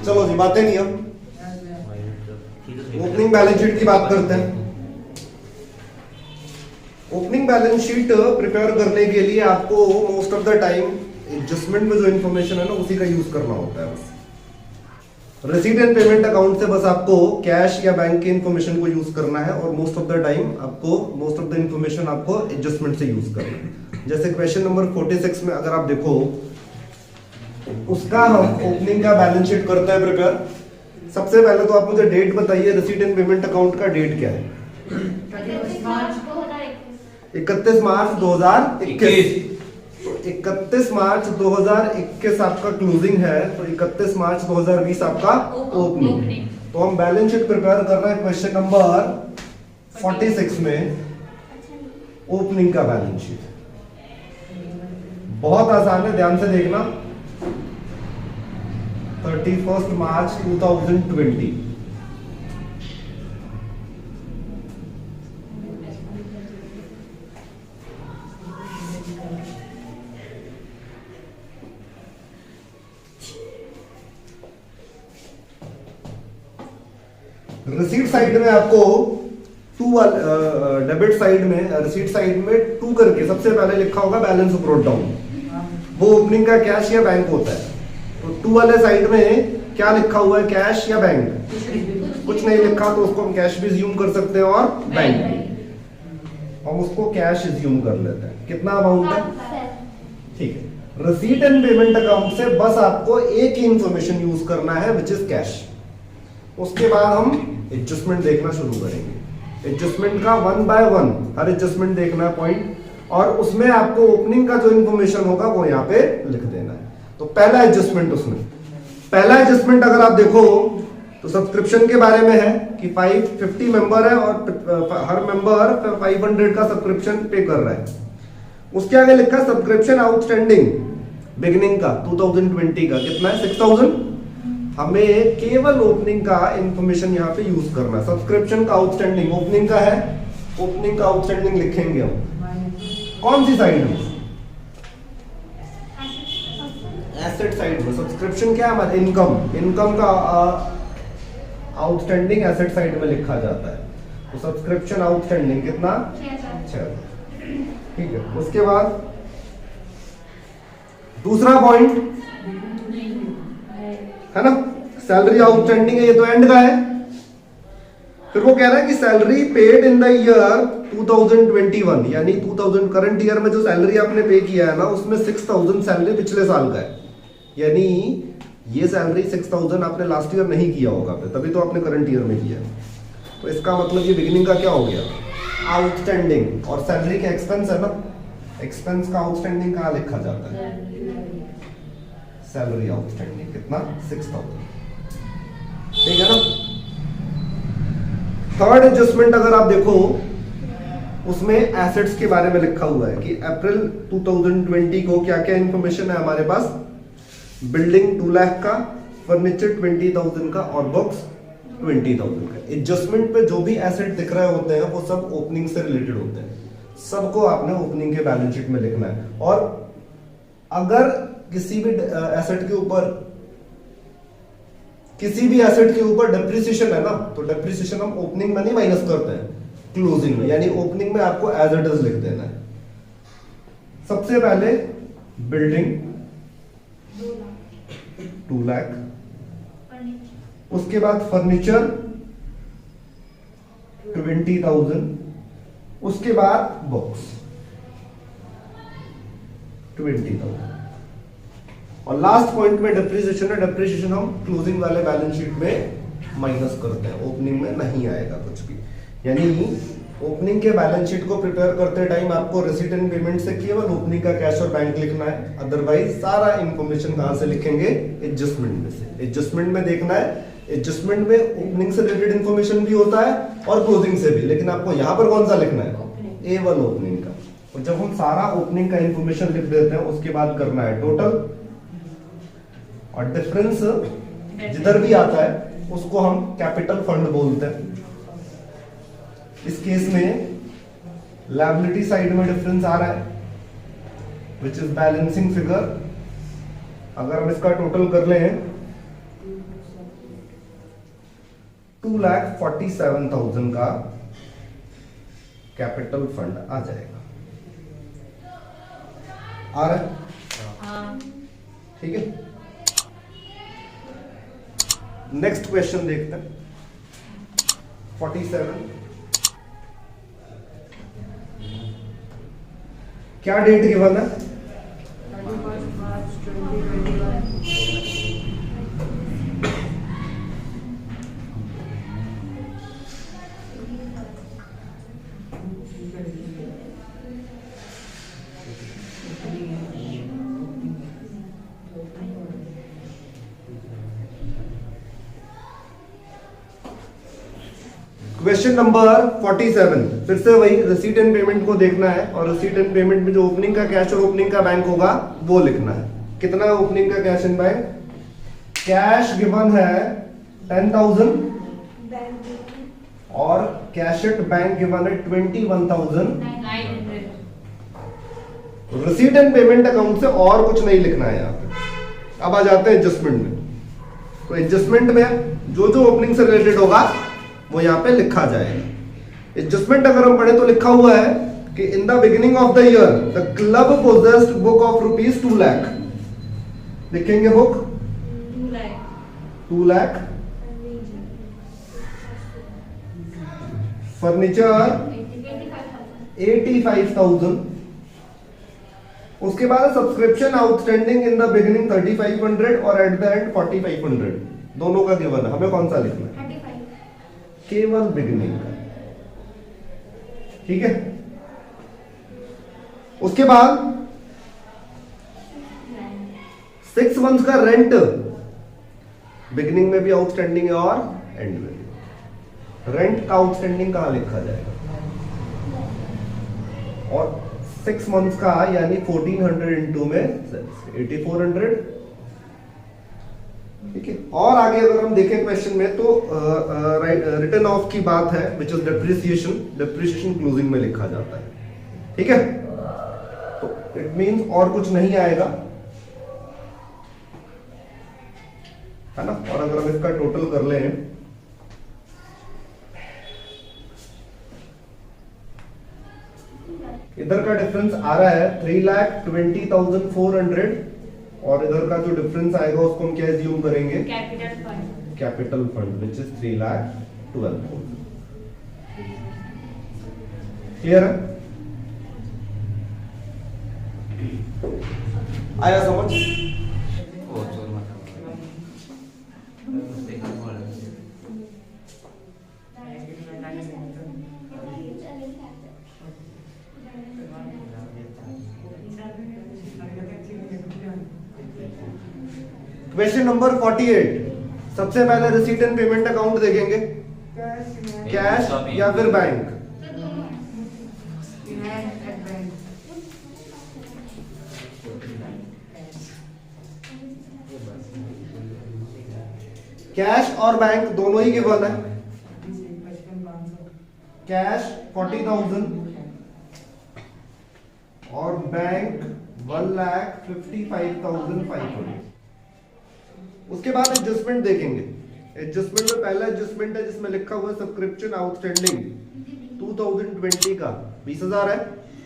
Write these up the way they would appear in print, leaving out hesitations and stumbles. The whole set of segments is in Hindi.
चलो जी बातें नहीं, हम ओपनिंग बैलेंस शीट की बात करते हैं। ओपनिंग बैलेंस शीट प्रिपेयर करने के लिए आपको most of the time adjustment में जो इन्फॉर्मेशन है ना उसी का यूज करना होता है। बस रिसीट एंड पेमेंट अकाउंट से बस आपको कैश या बैंक की इन्फॉर्मेशन को यूज करना है, और मोस्ट ऑफ द टाइम आपको मोस्ट ऑफ द इन्फॉर्मेशन आपको एडजस्टमेंट से यूज करना है। जैसे क्वेश्चन नंबर 46 में अगर आप देखो, उसका हम ओपनिंग का बैलेंस शीट करते हैं प्रिपेयर। सबसे पहले तो आप मुझे डेट बताइए, रिसीट एंड पेमेंट अकाउंट का डेट क्या है? 31 मार्च 2021। तो 31 मार्च 2021 आपका क्लोजिंग है, तो 31 मार्च 2020 आपका ओपनिंग। तो हम बैलेंस शीट प्रिपेयर कर रहे हैं क्वेश्चन नंबर 46 में, ओपनिंग का बैलेंस शीट। बहुत आसान है, ध्यान से देखना। 31 मार्च 2020, रिसीट साइड में आपको डेबिट साइड में, रिसीट साइड में 2 करके सबसे पहले लिखा होगा बैलेंस ब्रोट डाउन। वो ओपनिंग का कैश या बैंक होता है। तो 2 वाले साइड में क्या लिखा हुआ है, कैश या बैंक? कुछ नहीं लिखा तो उसको हम कैश भी ज्यूम कर सकते हैं और बैंक भी। हम उसको कैश ज्यूम कर लेते हैं। कितना अमाउंट है? ठीक है। रिसीट एंड पेमेंट अकाउंट से बस आपको एक ही इंफॉर्मेशन यूज करना है, विच इज कैश। उसके बाद हम एडजस्टमेंट देखना शुरू करेंगे। एडजस्टमेंट का 1 बाय 1 हर एडजस्टमेंट देखना है पॉइंट, और उसमें आपको ओपनिंग का जो इंफॉर्मेशन होगा वो यहाँ पे लिख देना है। तो पहला एडजस्टमेंट, उसमें पहला एडजस्टमेंट अगर आप देखो तो सब्सक्रिप्शन के बारे में है कि 550 मेंबर है और हर मेंबर 500 का सब्सक्रिप्शन पे कर रहा है। उसके आगे लिखा सब्सक्रिप्शन आउटस्टैंडिंग बिगिनिंग का 2020 का कितना है, 6000। हमें केवल ओपनिंग का इंफॉर्मेशन यहाँ पे यूज करना है। सब्सक्रिप्शन का आउटस्टैंडिंग ओपनिंग का है, ओपनिंग का आउटस्टैंडिंग लिखेंगे हम कौन सी साइड में? एसेट साइड में। सब्सक्रिप्शन क्या है हमारा? इनकम। इनकम का आउटस्टैंडिंग एसेट साइड में लिखा जाता है। तो सब्सक्रिप्शन आउटस्टैंडिंग कितना? 6। ठीक है। उसके बाद दूसरा पॉइंट है ना, सैलरी आउटस्टैंडिंग है, ये तो एंड का है। फिर वो कह रहा है कि salary paid in the year 2021, यानी 2000 करंट ईयर में जो सैलरी आपने पे किया है ना, उसमें 6000 सैलरी पिछले साल का है। यानी ये सैलरी 6000 आपने लास्ट ईयर नहीं किया होगा, तभी तो आपने करंट ईयर में किया। तो इसका मतलब ये बिगिनिंग का क्या हो गया, आउटस्टैंडिंग। और सैलरी का एक्सपेंस है ना, एक्सपेंस का आउटस्टैंडिंग कहाँ लिखा जाता है? सैलरी आउटस्टैंडिंग कितना? 6000। ठीक है ना। थर्ड एडजस्टमेंट अगर आप देखो, उसमें एसेट्स के बारे में लिखा हुआ है कि अप्रैल 2020 को क्या क्या इंफॉर्मेशन है हमारे पास। बिल्डिंग 2 लाख का, फर्नीचर 20,000 का और बॉक्स 20,000 का। एडजस्टमेंट पे जो भी एसेट दिख रहे होते हैं वो सब ओपनिंग से रिलेटेड होते हैं। सबको आपने ओपनिंग के बैलेंस शीट में लिखना है। और अगर किसी भी एसेट के ऊपर डेप्रिसिएशन है ना, तो डेप्रिसिएशन हम ओपनिंग में नहीं माइनस करते हैं, क्लोजिंग में। यानी ओपनिंग में आपको एज इट इज लिख देना है। सबसे पहले बिल्डिंग 2 लाख, उसके बाद फर्नीचर 20,000, उसके बाद बॉक्स 20,000, और लास्ट पॉइंट में डेप्रिसिएशन है। डेप्रिसिएशन हम क्लोजिंग वाले बैलेंस शीट में माइनस करते हैं, ओपनिंग में नहीं आएगा कुछ भी। यानी ओपनिंग के बैलेंस शीट को प्रिपेयर करते टाइम आपको रिसीट एंड पेमेंट से केवल ओपनिंग का कैश और बैंक लिखना है। अदरवाइज सारा इंफॉर्मेशन कहां से लिखेंगे? एडजस्टमेंट में से। एडजस्टमेंट में देखना है, एडजस्टमेंट में ओपनिंग से रिलेटेड इंफॉर्मेशन भी होता है और क्लोजिंग से भी, लेकिन आपको यहां पर कौन सा लिखना है? A1 ओपनिंग का। और जब हम सारा ओपनिंग का इंफॉर्मेशन लिख देते हैं, उसके बाद करना है टोटल, और डिफरेंस जिधर भी आता है उसको हम कैपिटल फंड बोलते हैं। इस केस में लायबिलिटी साइड में डिफरेंस आ रहा है, विच इज बैलेंसिंग फिगर। अगर हम इसका टोटल कर लें 2,47,000 का कैपिटल फंड आ जाएगा। आ रहा है? ठीक है, नेक्स्ट क्वेश्चन देखते हैं। 47, क्या डेट गिवन है? 31 मार्च 2021। क्वेश्चन नंबर 47, फिर से वही रिसीट एंड पेमेंट को देखना है, और रिसीट एंड पेमेंट में जो ओपनिंग का कैश और ओपनिंग का बैंक होगा वो लिखना है। कितना है ओपनिंग का cash and bank? Cash given है 10,000 और कैश एट बैंक गिवन है 21,000। रिसीट एंड पेमेंट अकाउंट से और कुछ नहीं लिखना है यहाँ पे। अब आ जाते हैं एडजस्टमेंट में। तो एडजस्टमेंट में जो जो ओपनिंग से रिलेटेड होगा वो यहाँ पे लिखा जाएगा। एडजस्टमेंट अगर हम पढ़े तो लिखा हुआ है कि in the beginning of the year the club possessed book of rupees 2 lakh. लिखेंगे बुक 2 लाख, फर्नीचर 85,000। उसके बाद subscription outstanding in the beginning 3,500 और एट द एंड 4,500। दोनों का गिवन है, हमें कौन सा लिखना है? केवल बिगिनिंग का। ठीक है, उसके बाद 6 मंथ्स का रेंट बिगिनिंग में भी आउटस्टैंडिंग है और एंड में भी। रेंट का आउटस्टैंडिंग कहां लिखा जाएगा? और 6 मंथ्स का यानी 1400 इंटू में 8400। ठीक है, और आगे अगर हम देखें क्वेश्चन में तो रिटर्न ऑफ की बात है, which is depreciation. Depreciation closing में लिखा जाता है। ठीक है, तो इट मींस और कुछ नहीं आएगा, है ना। और अगर हम इसका टोटल कर लें, इधर का डिफरेंस आ रहा है 3,20,400 और इधर का जो डिफरेंस आएगा उसको हम क्या एज्यूम करेंगे? Capital fund. Capital fund which is 3,12,000। Clear है? आया समझ? क्वेश्चन नंबर 48, सबसे पहले रिसीट एंड पेमेंट अकाउंट देखेंगे। कैश या फिर बैंक? कैश और बैंक दोनों ही गिवन है। कैश 40,000 और बैंक 1,55,500। उसके बाद एडजस्टमेंट देखेंगे। एडजस्टमेंट में पहला एडजस्टमेंट है जिसमें लिखा हुआ है सब्सक्रिप्शन आउटस्टैंडिंग 2020 का 20,000 है,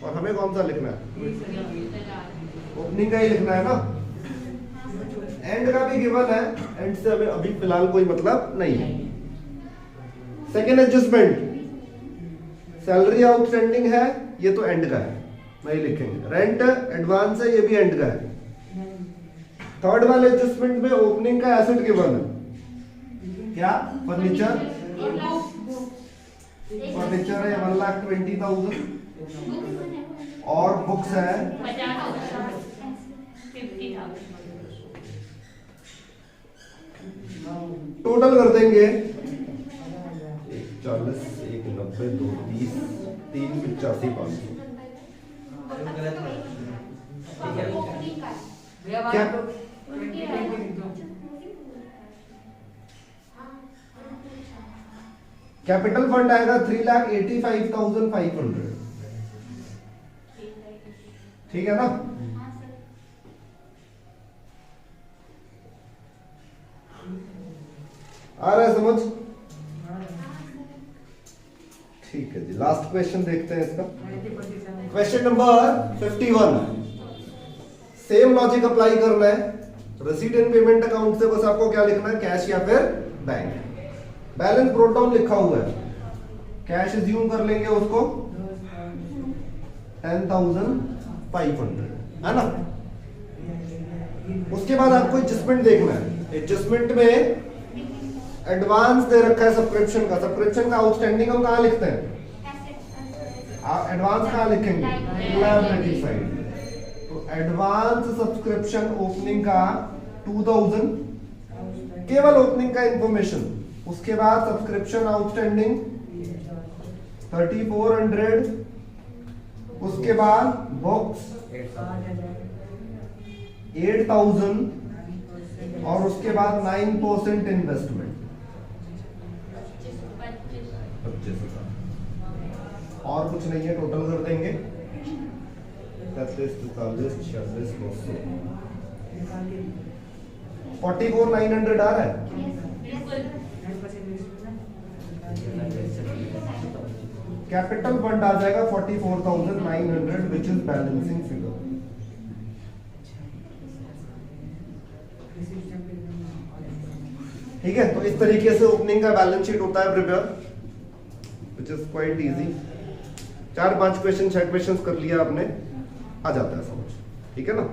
और हमें कौन सा लिखना है? ओपनिंग का ही लिखना है ना। एंड का भी गिवन है, एंड से हमें अभी फिलहाल कोई मतलब नहीं है। सेकेंड एडजस्टमेंट, सैलरी आउटस्टैंडिंग है, ये तो एंड का है, नहीं लिखेंगे। रेंट एडवांस है, ये भी एंड का है। थर्ड वाले एडजस्टमेंट में ओपनिंग का एसेट गिवन है, क्या? फर्नीचर। फर्नीचर है 1,20,000 और बुक्स है 50,000। टोटल कर देंगे 40, 190, 230, 385,500। क्या? कैपिटल फंड आएगा 3,85,500। ठीक है ना। आ रहा है समझ? ठीक है जी, लास्ट क्वेश्चन देखते हैं इसका। 9047. Question number 51, same logic apply करना है। रिसीट एंड पेमेंट अकाउंट से बस आपको क्या लिखना है, कैश या फिर बैंक। बैलेंस ब्रोट डाउन लिखा हुआ है, कैश एज्यूम कर लेंगे उसको 10,500, है ना। उसके बाद आपको एडजस्टमेंट देखना है। एडजस्टमेंट में एडवांस दे रखा है सब्सक्रिप्शन का। सब्सक्रिप्शन का आउटस्टैंडिंग हम कहाँ लिखते हैं, एडवांस कहाँ लिखेंगे, लायबिलिटी साइड। तो एडवांस सब्सक्रिप्शन ओपनिंग का 2000, केवल ओपनिंग का इंफॉर्मेशन। उसके बाद सब्सक्रिप्शन आउटस्टैंडिंग 3400, उसके बाद बॉक्स 8000 और उसके बाद 9% इन्वेस्टमेंट 25,000। और कुछ नहीं है, टोटल कर देंगे 33, 44, 46, 900, 44,900 आ रहा है। कैपिटल फंड आ जाएगा 44,900 विच इज बैलेंसिंग फिगर। ठीक है, तो इस तरीके से ओपनिंग का बैलेंस शीट होता है prepare, which is quite easy. 4-5 question 6 question कर लिया आपने, आ जाता है समझ। ठीक है ना।